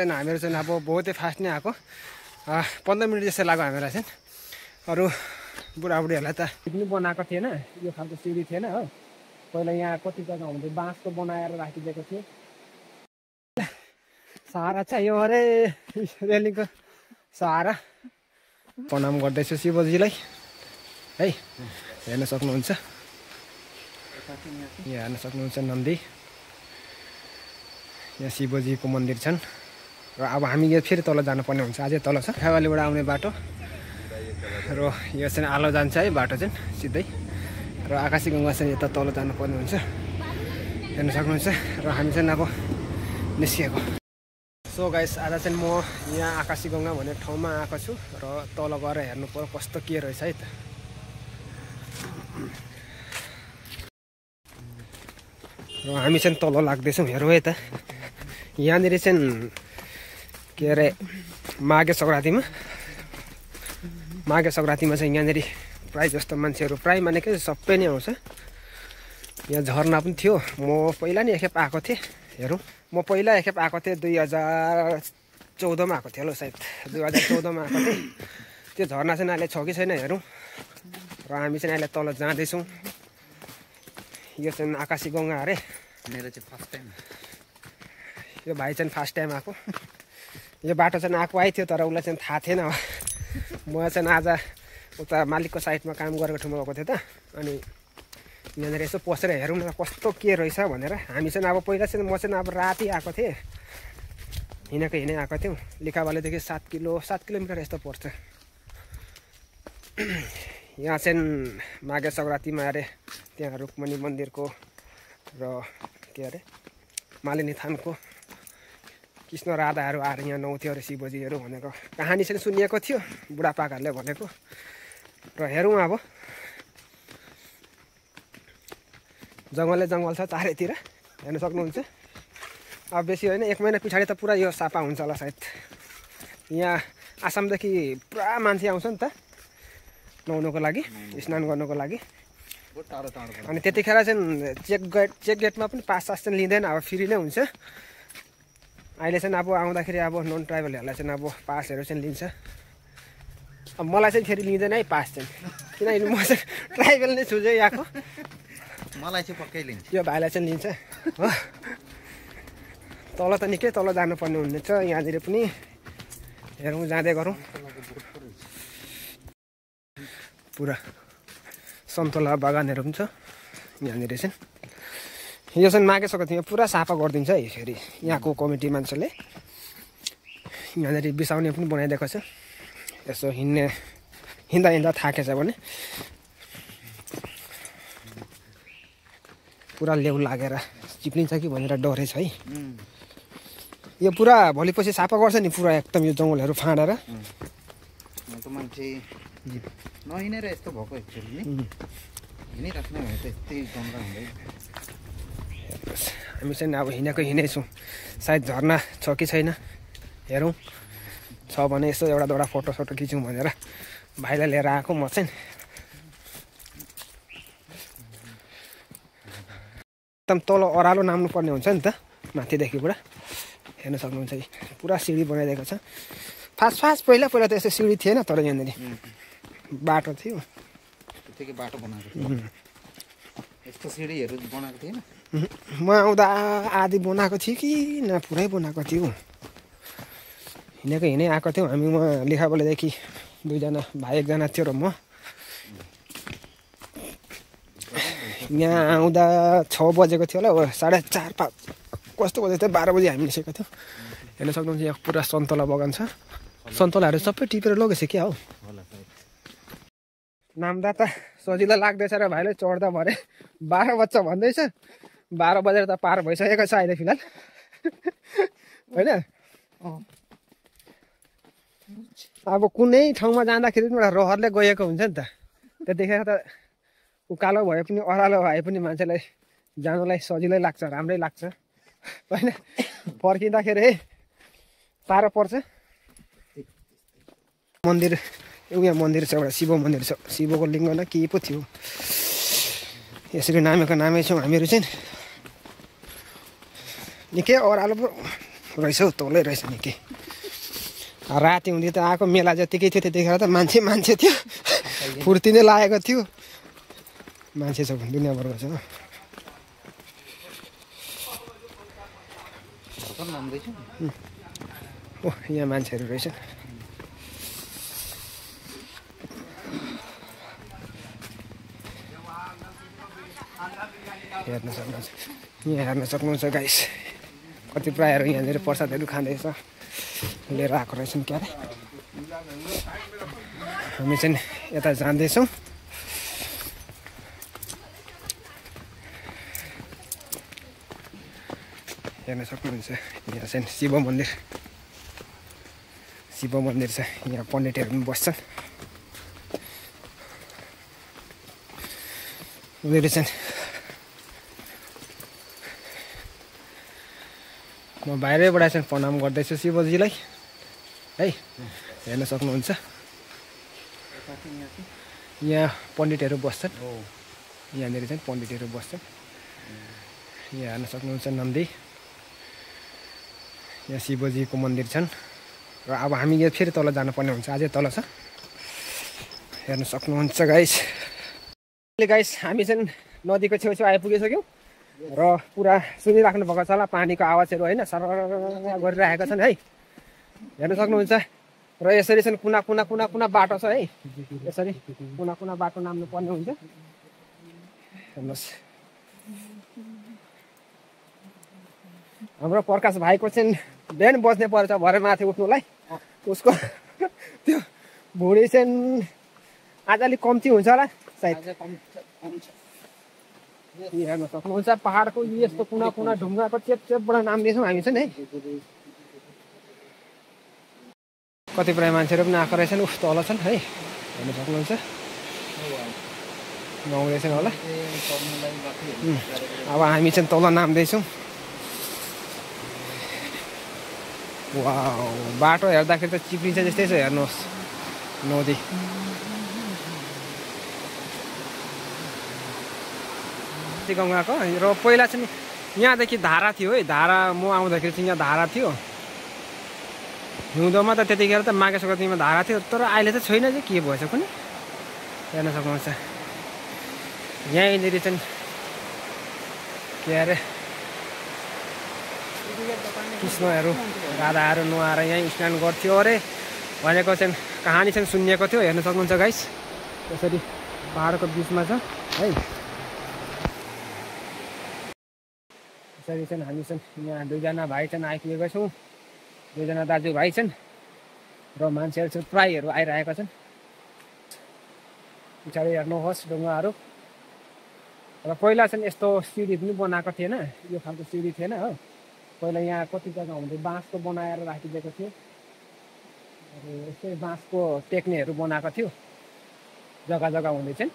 चाहिँ हामीहरू चाहिँ अब बहुतै फास्ट नै आएको 15 मिनट जस्तो लाग्यो हामीलाई चाहिँ अरू बुढाबुढीहरूलाई त पनि बनाएको थिएन यो खालको सिडी थिएन हो पहिला यहाँ कति जग्गा हुन्थ्यो बाँसको बनाएर राखिदिएको थियो सहारा चाहिँ यो अरे रेलिङको सहारा प्रणाम गर्दैछु शिवजीलाई है हेर्न सक्नुहुन्छ यहाँ हेर्न सक्नुहुन्छ नन्दी यहाँ शिवजीको मन्दिर छन् र अब हामी यो फेरि तल जानुपर्ने हुन्छ अझै तल छ खावालीबाट आउने बाटो र यो चाहिँ आलो जान्छ है बाटो चाहिँ सिधै र आकाशी गङ्गा चाहिँ यता तल जानुपर्ने हुन्छ हेर्न सक्नुहुन्छ र हामी चाहिँ अब निस्किएको सो गाइस आज चाहिँ म यहाँ आकाशी गङ्गा भन्ने ठाउँमा आएको छु र तल गएर हेर्नु पर्यो कस्तो के रहेछ है त र हामी चाहिँ तल लाग्दैछौँ हेरौँ है त यहाँनिर चाहिँ के अरे माघे सङ्क्रान्तिमा चाहिँ यहाँनिर प्राय जस्तो मान्छेहरू प्राय मानेकै सबै नै आउँछ यहाँ झरना पनि थियो म पहिला नि एकखेप आएको थिएँ हेरौँ म पहिला एकखेप आएको थिएँ 2014मा आएको थिएँ होला सायद 2014मा आएको थिएँ त्यो झरना चाहिँ अहिले छ कि छैन हेरौँ र हामी चाहिँ अहिले तल जाँदैछौँ यो चाहिँ आकाशी गङ्गा अरे मेरो चाहिँ फर्स्ट टाइम यो भाइ चाहिँ फर्स्ट टाइम आएको यो बाटो चाहिँ आएको आइथ्यो तर उसलाई चाहिँ थाहा थिएन म चाहिँ आज उता मालिकको साइडमा काम गरेको ठाउँमा गएको थिएँ त अनि यहाँनिर यसो पसेर हेरौँ न कस्तो के रहेछ भनेर हामी चाहिँ अब पहिला चाहिँ म चाहिँ अब राति आएको थिएँ हिँडै आएको थियौँ लिखावालीदेखि 7 किलोमिटर यस्तो पर्छ यहाँ चाहिँ माघे सङ्क्रान्तिमा अरे त्यहाँ रुक्मणी मन्दिरको र के अरे मालिनी थानको कृष्ण राधाहरू आएर यहाँ नुहाउँथ्यो अरे शिवजीहरू भनेको कहानी चाहिँ सुनिएको थियो बुढापाकाहरूले भनेको र हेरौँ अब जङ्गल छ चारैतिर हेर्न सक्नुहुन्छ अब बेसी होइन 1 महिना पछाडि त पुरा यो सापा हुन्छ होला सायद यहाँ आसामदेखि पुरा मान्छे आउँछ नि त नुहाउनुको लागि स्नान गर्नुको लागि अनि त्यतिखेर चाहिँ चेक गेटमा पनि पास चाहिँ लिँदैन अब फ्री नै हुन्छ अहिले चाहिँ अब आउँदाखेरि अब नन ट्राइबलहरूलाई चाहिँ अब पासहरू चाहिँ लिन्छ अब मलाई चाहिँ फेरि लिँदैन है पास चाहिँ किनभने म चाहिँ ट्राइबल नै छु चाहिँ यहाँको मलाई चाहिँ पक्कै लिन्छ यो भाइलाई चाहिँ लिन्छ हो तल त निकै तल जानुपर्ने हुनेछ यहाँनिर पनि हेरौँ जाँदै गरौँ पुरा सन्तोला बागानहरू पनि छ यहाँनिर चाहिँ यो चाहिँ माघे सङ्क्रान्तिमा पुरा सफा गरिदिन्छ है फेरि यहाँको कमिटी मान्छेले यहाँनिर बिसाउने पनि बनाइदिएको छ यसो हिँड्दा थाकेछ भने पुरा लेउ लागेर चिप्लिन्छ कि भनेर डरै छ है यो पुरा भोलिपछि सफा गर्छ नि पुरा एकदम यो जङ्गलहरू फाँडेर मान्छे नहिँडेर यस्तो भएको एक्चुअली नि हिँडिराख्नु भने त यस्तै गङ्गा हुँदै हामी चाहिँ अब हिँडेछौँ सायद झरना छ कि छैन हेरौँ छ भने यसो एउटा फोटो खिचौँ भनेर भाइलाई लिएर आएको म चाहिँ एकदम तल ओह्रालो नाम्नु पर्ने हुन्छ नि त माथिदेखिबाट हेर्न सक्नुहुन्छ पुरा सिडी बनाइदिएको छ फास्ट पहिला त यसो सिडी थिएन तर यहाँनिर बाटो थियो त्यतिकै बाटो बनाएको थियो यस्तो सिडीहरू बनाएको थिएन म आउँदा आधी बनाएको थियो कि न पुरै बनाएको थियो हिँडै आएको थियौँ हामी म लेखाबोलेदेखि 2 जना भाइ 1 जना थियो र म यहाँ आउँदा 6 बजेको थियो होला 4:30 5 कस्तो बजेको थियो 12 बजी हामी निस्केको थियौँ हेर्न सक्नुहुन्छ यहाँ पुरा सन्तोला बगान छ सन्तोलाहरू सबै टिपेर लगेछ क्या हो नाम्दा त सजिलो लाग्दैछ र भाइले चढ्दा भरे 12 बज्छ भन्दैछ 12 बजेर त पार भइसकेको छ अहिले फिलहाल होइन अब कुनै ठाउँमा जाँदाखेरि पनि एउटा रहरले गएको हुन्छ नि त त्यतिखेर त उकालो भए पनि ओह्रालो भए पनि मान्छेलाई जानुलाई सजिलै लाग्छ राम्रै लाग्छ होइन फर्किँदाखेरि साह्रो पर्छ मन्दिर एउटा मन्दिर छ एउटा शिव मन्दिर छ शिवको लिङ्ग न के पो थियो यसरी नामेको नामै छौँ हामीहरू चाहिँ निकै ओह्रालो रहेछ हौ तलै रहेछ नि के राति हुँदै त आएको मेला जतिकै थियो त्यतिखेर त मान्छे थियो फुर्ती नै लागेको थियो मान्छे छ दुनियाँभरको छ ओ यहाँ मान्छेहरू रहेछन् हेर्न सक्नुहुन्छ गाइस कति प्रायहरू यहाँनिर प्रसादहरू खाँदैछ लिएर आएको रहेछन् क्या अरे हामी चाहिँ यता जाँदैछौँ हेर्न सक्नुहुन्छ यहाँ चाहिँ शिव मन्दिर छ यहाँ पण्डितहरू पनि बस्छन् उनीहरू चाहिँ म बाहिरैबाट चाहिँ प्रणाम गर्दैछु शिवजीलाई है हेर्न सक्नुहुन्छ यहाँ पण्डितहरू बस्छन् यहाँनिर चाहिँ पण्डितहरू बस्छन् यहाँ हेर्न सक्नुहुन्छ नन्दी यहाँ शिवजीको मन्दिर छन् र अब हामी यहाँ फेरि तल जानुपर्ने हुन्छ अझै तल छ हेर्न सक्नुहुन्छ गाइस हामी चाहिँ नदीको छेउछेउ आइपुगिसक्यौँ र पुरा सुनिराख्नु भएको छ होला पानीको आवाजहरू होइन सर गरिरहेका छन् है हेर्न सक्नुहुन्छ र यसरी चाहिँ कुना बाटो छ है यसरी कुना बाटो नाम्नु पर्ने हुन्छ हेर्नुहोस् हाम्रो प्रकाश भाइको चाहिँ बिहान बस्ने पर्छ भरे माथि उठ्नुलाई उसको त्यो भुँडी चाहिँ आज अलिक कम्ती हुन्छ होला सायद हेर्न सक्नुहुन्छ पहाडको यस्तो कुना ढुङ्गाको चेपबाट नाम्दैछौँ हामी चाहिँ है कतिपय मान्छेहरू पनि आएको रहेछन् उफ तल छन् है हेर्न सक्नुहुन्छ गाउँदैछन् होला अब हामी चाहिँ तल नाम्दैछौँ वाउ बाटो हेर्दाखेरि त चिप्लिन्छ जस्तै छ हेर्नुहोस् नदी गङ्गाको र पहिला चाहिँ यहाँदेखि धारा थियो है धारा म आउँदाखेरि चाहिँ यहाँ धारा थियो हिउँदोमा त त्यतिखेर त माघे सङ्क्रान्तिमा धारा थियो तर अहिले त छैन चाहिँ के भएछ पनि हेर्न सक्नुहुन्छ यहीँनिर चाहिँ के अरे कृष्णहरू राधाहरू नुहाएर यहीँ स्नान गर्थ्यो अरे भनेको चाहिँ कहानी चाहिँ सुनिएको थियो हेर्न सक्नुहुन्छ गाइस यसरी पहाडको बिचमा छ है यसरी चाहिँ हामी चाहिँ यहाँ दुईजना भाइ चाहिँ आइपुगेका छौँ दुईजना दाजुभाइ छन् र मान्छेहरू चाहिँ प्रायहरू आइरहेका छन् पछाडि हेर्नुहोस् ढुङ्गाहरू र पहिला चाहिँ यस्तो सिडी पनि बनाएको थिएन यो खालको सिडी थिएन हो पहिला यहाँ कति जग्गा हुन्थ्यो बाँसको बनाएर राखिदिएको थियो यस्तै बाँसको टेक्नेहरू बनाएको थियो जग्गा हुँदै चाहिँ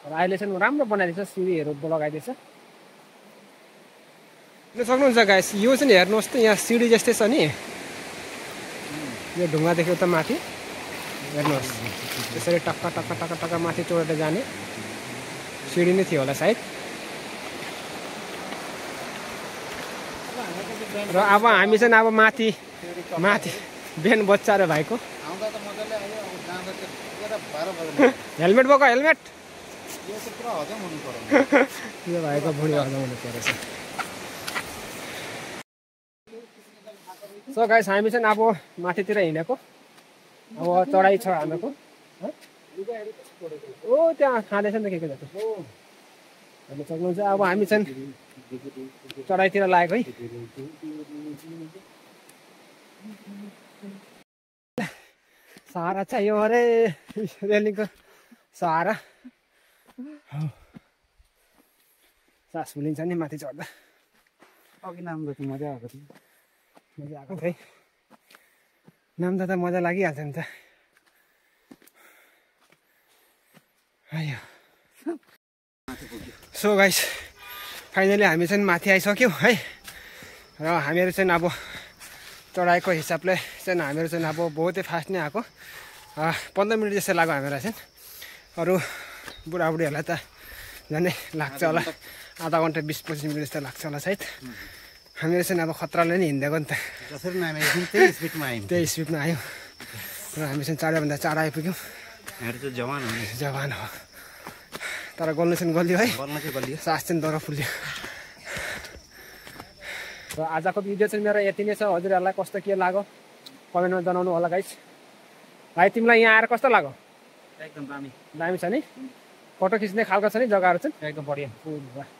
र अहिले चाहिँ राम्रो बनाइदिएछ सिडीहरू लगाइदिएछ सक्नुहुन्छ गाइस यो चाहिँ हेर्नुहोस् त यहाँ सिडी जस्तै छ नि यो ढुङ्गादेखि उता माथि हेर्नुहोस् त्यसरी टक्का माथि चढेर जाने सिडी नै थियो होला सायद र अब हामी चाहिँ अब माथि बिहान बच्चा र भाइको हेलमेट बोक हेलमेट यो भाइको भुँडी हजम हुनु परेछ सो गाइस हामी चाहिँ अब माथितिर हिँडेको अब चढाइ छ हामीको ओ त्यहाँ खाँदैछ नि त के जस्तो हेर्न सक्नुहुन्छ अब हामी चाहिँ चढाइतिर लागेको है सहारा चाहियो अरे रेलिङको सहारा सास फुलिन्छ नि माथि चढ्दा अघि नाम्दा त मजा आएको थियो मजा आएको है नाम्दा त मजा लागिहाल्छ नि त आयो सो गाइस फाइनली हामी चाहिँ माथि आइसक्यौँ है र हामीहरू चाहिँ अब चढाइको हिसाबले चाहिँ हामीहरू चाहिँ अब बहुतै फास्ट नै आएको 15 मिनट जस्तो लाग्यो हामीलाई चाहिँ अरू बुढाबुढीहरूलाई त झन् लाग्छ होला आधा घन्टा 20-25 मिनट जस्तो लाग्छ होला सायद हामीले चाहिँ अब खतराले नि हिँडेको नि त जसरी नामे एकछिन त्यही स्पिडमा आयौँ त्यही स्पिडमा आयो र हामी चाहिँ चाँडोभन्दा चाँडो आइपुग्यौँ हामीहरू चाहिँ जवान हुने जवान हो तर गल्नु चाहिँ गल्यो है बल्न चाहिँ बलियो सास चाहिँ दर फुल्यो र आजको भिडियो चाहिँ मेरो यति नै छ हजुरहरूलाई कस्तो के लाग्यो कमेन्टमा जनाउनु होला गाइस भाइ तिमीलाई यहाँ आएर कस्तो लाग्यो एकदम दामी दामी छ नि फोटो खिच्ने खालको छ नि जग्गाहरू चाहिँ एकदम बढिया वाह